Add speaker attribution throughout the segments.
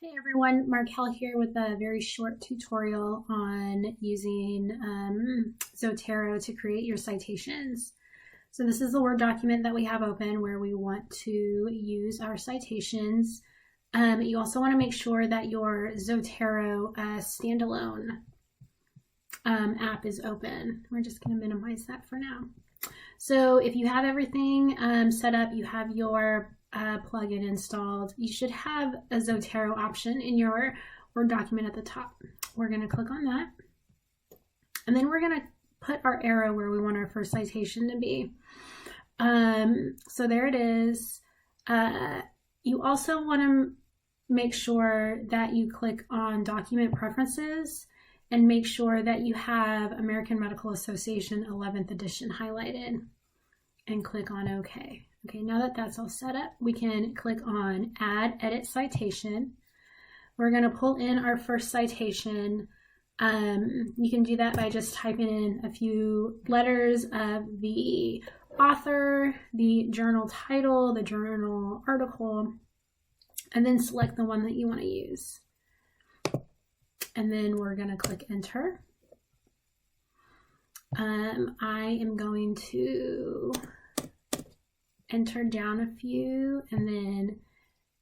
Speaker 1: Hey everyone, Markel here with a very short tutorial on using Zotero to create your citations. So this is the Word document that we have open where we want to use our citations. You also want to make sure that your Zotero standalone app is open. We're just going to minimize that for now. So if you have everything set up, you have your plugin installed, you should have a Zotero option in your Word document at the top. We're going to click on that, and then we're going to put our arrow where we want our first citation to be. So there it is. You also want to make sure that you click on Document Preferences and make sure that you have American Medical Association 11th edition highlighted and click on OK. Okay, now that that's all set up, we can click on Add Edit Citation. We're going to pull in our first citation. You can do that by just typing in a few letters of the author, the journal title, the journal article, and then select the one that you want to use. And then we're going to click Enter. I am going to enter down a few and then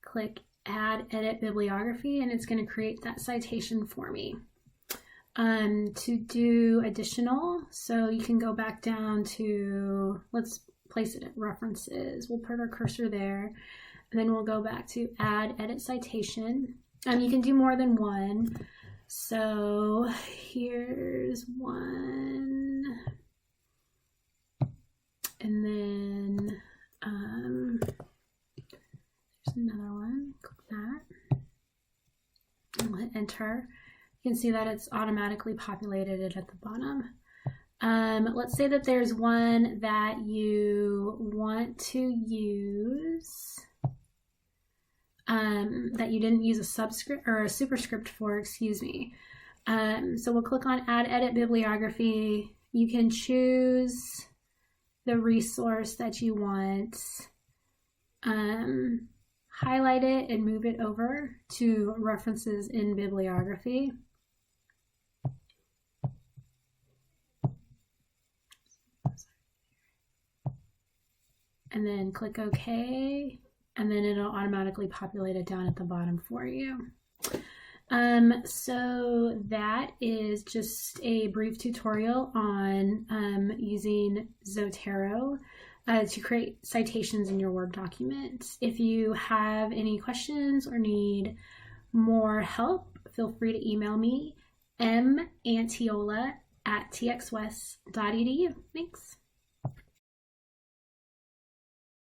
Speaker 1: click Add Edit Bibliography, and it's going to create that citation for me. To do additional, so you can go back down to, let's place it at References. We'll put our cursor there, and then we'll go back to Add Edit Citation. You can do more than one. So here's one, and then there's another one. Click that and hit Enter. You can see that it's automatically populated it at the bottom. Let's say that there's one that you want to use that you didn't use a subscript or a superscript for, excuse me. So we'll click on Add Edit Bibliography. You can choose the resource that you want, highlight it and move it over to References in Bibliography. And then click OK, and then it'll automatically populate it down at the bottom for you. So that is just a brief tutorial on using Zotero to create citations in your Word document. If you have any questions or need more help, feel free to email me, mantiola@txwest.edu. Thanks.